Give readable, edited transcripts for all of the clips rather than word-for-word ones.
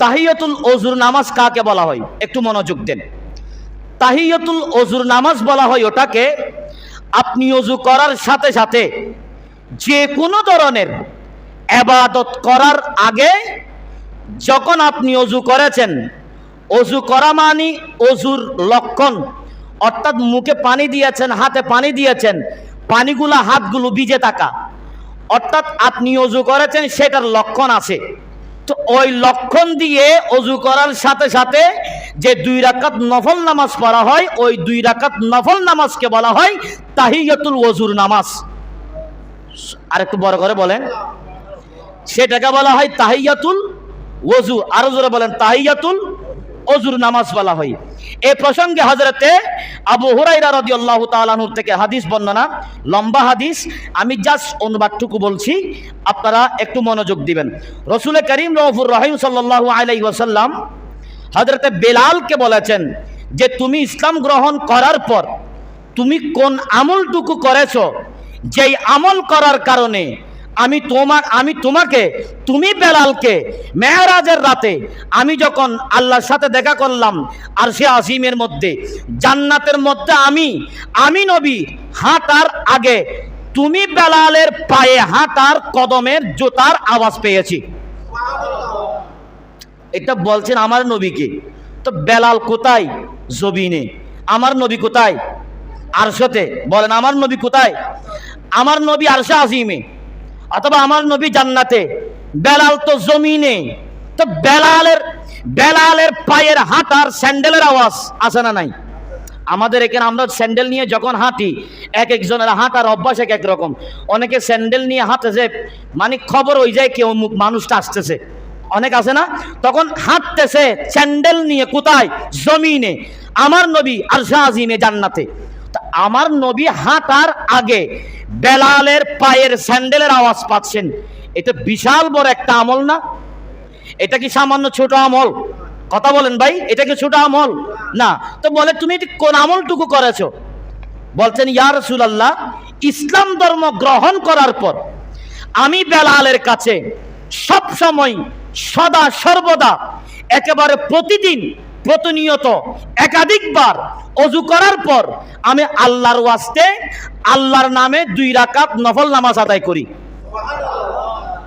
তাহিয়াতুল ওযুর নামাজ কাকে বলা হয়? একটু মনোযোগ দেন। তাহিয়াতুল ওযুর নামাজ বলা হয় ওটাকে, আপনি ওযু করার সাথে সাথে যে কোনো ধরনের ইবাদত করার আগে যখন আপনি ওযু করেছেন, ওযু করা মানে ওযুর লক্ষণ, অর্থাৎ মুখে পানি দিয়েছেন, হাতে পানি দিয়েছেন, পানিগুলা হাতগুলো ভিজে থাকা, অর্থাৎ আপনি ওযু করেছেন সেটার লক্ষণ আছে। তো ওই লক্ষণ দিয়ে ওযু করার সাথে সাথে যে 2 রাকাত নফল নামাজ পড়া হয়, ওই 2 রাকাত নফল নামাজকে বলা হয় তাহিয়াতুল ওযুর নামাজ। আর একটু বড় করে বলেন, সেটাকে বলা হয় তাহিয়াতুল ওযু। আরো জোরে বলেন, তাহিয়াতুল ওযুর নামাজ বলা হয়। এই প্রসঙ্গে হযরতে আবু হুরায়রা রাদিয়াল্লাহু তাআলা আনহু থেকে হাদিস বর্ণনা, লম্বা হাদিস, আমি জাস্ট অনুবাদটুকু বলছি, আপনারা একটু মনোযোগ দিবেন। রাসূল করিম রউফুর রহিম সাল্লাল্লাহু আলাইহি ওয়াসাল্লাম হযরতে বেলালকে বলেছেন যে তুমি ইসলাম গ্রহণ করার পর তুমি কোন আমলটুকু করেছো, যেই আমল করার কারণে তুমি বেলালকে মেরাজের রাতে আমি যখন আল্লাহর সাথে দেখা করলাম আরশে আজিমের মধ্যে, জান্নাতের মধ্যে আমি নবী হাঁটার আগে তুমি বেলালের পায়ে হাঁটার কদমের জুতার আওয়াজ পেয়েছি। এটা বলছেন আমার নবীকে। তো বেলাল কোথায়? জমিনে। আমার নবী কোথায়? আরশতে। বলেন আমার নবী কোথায়? আমার নবী আরশে আজিমে, অথবা আমার নবী জান্নাতে, বেলাল তো জমিনে। তো বেলালের পায়ের হাঁটার স্যান্ডেলের আওয়াজ আছে না নাই? আমাদের এখানে আমরা স্যান্ডেল নিয়ে যখন হাঁটি, এক একজনের হাঁটার অভ্যাস এক এক রকম। অনেকে স্যান্ডেল নিয়ে হাঁটেছে, মানে খবর হয়ে যায় কেউ মানুষটা আসতেছে, অনেক আছে না? তখন হাঁটতেছে স্যান্ডেল নিয়ে, কোথায়? জমিনে। আমার নবী আরশে আজিমে, জান্নাতে। আমার নবী হাঁটার আগে বেলালের পায়ের স্যান্ডেলের আওয়াজ পাচ্ছেন, এটা বিশাল বড় একটা আমল না? এটা কি সামান্য ছোট আমল? কথা বলেন ভাই, এটা কি ছোট আমল না? তো বলে তুমি কোন আমলটুকু করেছো? বলছেন ইয়া রাসূলুল্লাহ, ইসলাম ধর্ম গ্রহণ করার পর আমি বেলালের কাছে সব সময়, সদা সর্বদা, একেবারে প্রতিদিন, প্রতিনিয়ত, একাধিকবার ওযু করার পর আমি আল্লাহর ওয়াস্তে, আল্লাহর নামে 2 রাকাত নফল নামাজ আদায় করি।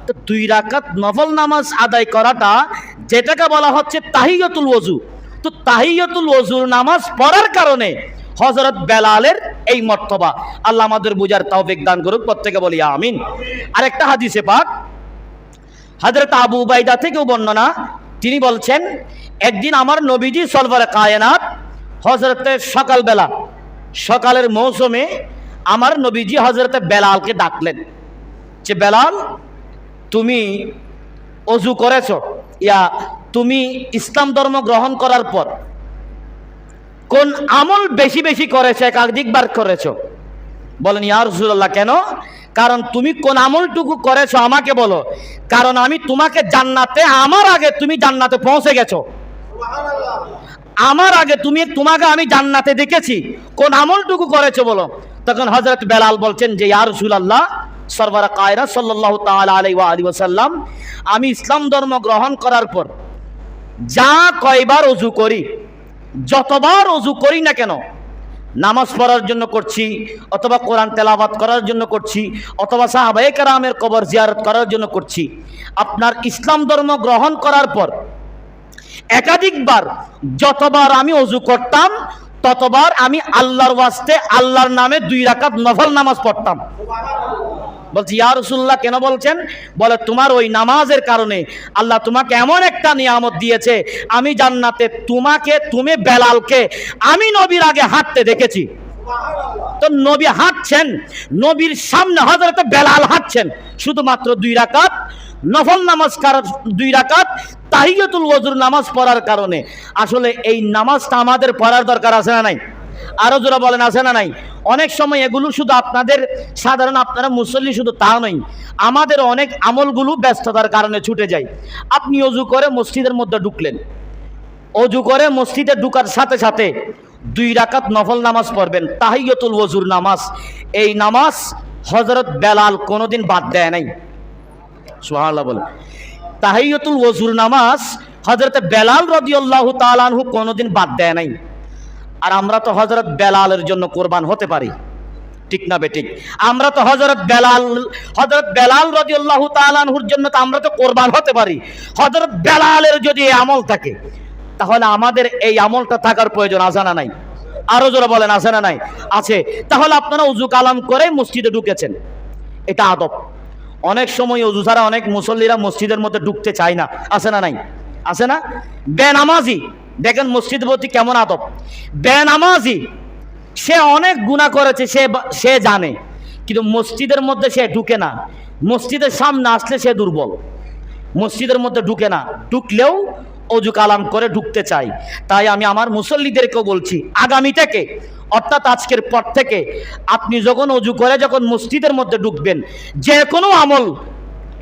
তো 2 রাকাত নফল নামাজ আদায় করাটা, যেটাকে বলা হচ্ছে তাহিয়াতুল ওযু। তো তাহিয়াতুল ওযুর নামাজ পড়ার কারণে হযরত বেলালের এই মর্তবা। আল্লাহ আমাদের বুঝার তৌফিক দান করুক, প্রত্যেকে বলি আমিন। আরেকটা হাদিসে পাক হযরত আবু উবাইদা থেকেও বর্ণনা, তিনি বলছেন একদিন আমার নবীজি সরওয়ারে কায়নাত হযরতে সকালের মৌসুমে আমার নবীজি হযরতে বেলালকে ডাকলেন যে বেলাল, তুমি ওযু করেছো, তুমি ইসলাম ধর্ম গ্রহণ করার পর কোন আমল বেশি বেশি করেছো, একাধিকবার করেছো? বলেন ইয়া রাসূলুল্লাহ, কেন? কারণ তুমি কোন আমলটুকু করেছো আমাকে বলো, কারণ আমি তোমাকে জান্নাতে, আমার আগে তুমি জান্নাতে পৌঁছে গেছো। আমার আগে তোমাকে আমি জান্নাতে দেখেছি, কোন আমলটুকু করেছো বলো। তখন হযরত বেলাল বলছেন যে ইয়া রাসূলুল্লাহ সরওয়ারে কায়নাত সাল্লাল্লাহু তাআলা আলাইহি ওয়া আলিহি ওয়াসাল্লাম, আমি ইসলাম ধর্ম গ্রহণ করার পর যা কয়বার ওযু করি, যতবার ওযু করি না কেন, নামাজ পড়ার জন্য করছি, অথবা কোরআন তেলাওয়াত করার জন্য করছি, অথবা সাহাবায়ে কেরামের কবর জিয়ারত করার জন্য করছি, আপনার ইসলাম ধর্ম গ্রহণ করার পর একাধিকবার যতবার আমি ওযু করতাম, ততবার আমি আল্লাহর ওয়াস্তে, আল্লাহর নামে 2 রাকাত নফল নামাজ পড়তাম। বলছি ইয়া রাসূলুল্লাহ, কেন বলছেন? বলে তোমার ওই নামাজের কারণে আল্লাহ তোমাকে এমন একটা নিয়ামত দিয়েছে, আমি জান্নাতে তুমি বেলালকে আমি নবীর আগে হাঁটতে দেখেছি। তো নবী হাঁটছেন, নবীর সামনে হযরত বেলাল হাঁটছেন, শুধুমাত্র 2 রাকাত নফল নামাজ, 2 রাকাত তাহিয়াতুল ওযুর নামাজ পড়ার কারণে। আসলে এই নামাজটা আমাদের পড়ার দরকার আছে না নাই? আরো জোরে বলেন, আছে না নাই? অনেক সময় এগুলো শুধু আপনাদের সাধারণ, আপনারা মুসল্লি শুধু তা নয়, আমাদের অনেক আমলগুলো ব্যস্ততার কারণে ছুটে যায়। আপনি ওযু করে মসজিদের মধ্যে ঢুকলেন, ওযু করে মসজিদে ঢুকার সাথে সাথে 2 রাকাত নফল নামাজ পড়বেন, তাহিয়াতুল ওযুর নামাজ। এই নামাজ হযরত বেলাল কোনোদিন বাদ দেয় নাই। সুবহানাল্লাহ বলেন। তাহিয়াতুল ওযুর নামাজ হযরত বেলাল রাদিয়াল্লাহু তাআলা আনহু কোনোদিন বাদ দেয় নাই। আর আমরা তো হযরত বেলালের জন্য কোরবান হতে পারি, ঠিক না বেঠিক? আমরা তো হযরত বেলাল রাদিয়াল্লাহু তাআলা আনহুর জন্য তো আমরা তো কোরবান হতে পারি। হযরত বেলালের যদি এই আমল থাকে, তাহলে আমাদের এই আমলটা থাকার প্রয়োজন আছে না নাই? আরো জোরে বলেন, আছে না নাই? আছে। তাহলে আপনারা উযু কালাম করে মসজিদে ঢুকেছেন, এটা আদব। অনেক সময় ওযু ছাড়া অনেক মুসল্লিরা মসজিদের মধ্যে ঢুকতে চায় না, আছে না নাই? আছে না? বেনামাজি দেখেন মসজিদের প্রতি কেমন আদব। বেনামাজি সে অনেক গুনাহ করেছে, সে জানে, কিন্তু মসজিদের মধ্যে সে ঢুকে না। মসজিদের সামনে আসলে সে দুর্বল, মসজিদের মধ্যে ঢুকে না, ঢুকলেও ওযু কালাম করে ঢুকতে চাই। তাই আমি আমার মুসল্লিদেরকেও বলছি, আগামী থেকে অর্থাৎ আজকের পর থেকে আপনি যখন ওযু করে যখন মসজিদের মধ্যে ঢুকবেন, যে কোনো আমল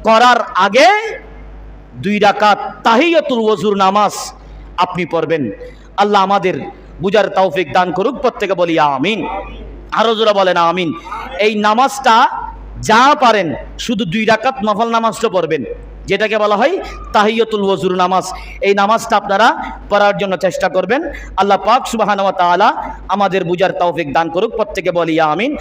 করার আগে 2 রাকাত তাহিয়াতুল ওযুর নামাজ আপনি পড়বেন। আল্লাহ আমাদের বুঝার তৌফিক দান করুক, প্রত্যেকে বলি আমিন। আরো জোরে বলেন আমিন। এই নামাজটা যা পারেন শুধু 2 রাকাত নফল নামাজটা পড়বেন, যেটাকে বলা হয় তাহিয়াতুল ওযুর নামাজ। এই নামাজটা আপনারা পড়ার জন্য চেষ্টা করবেন। আল্লাহ পাক সুবহানাহু ওয়া তাআলা আমাদের বুঝার তৌফিক দান করুক, প্রত্যেকে বলি আমিন।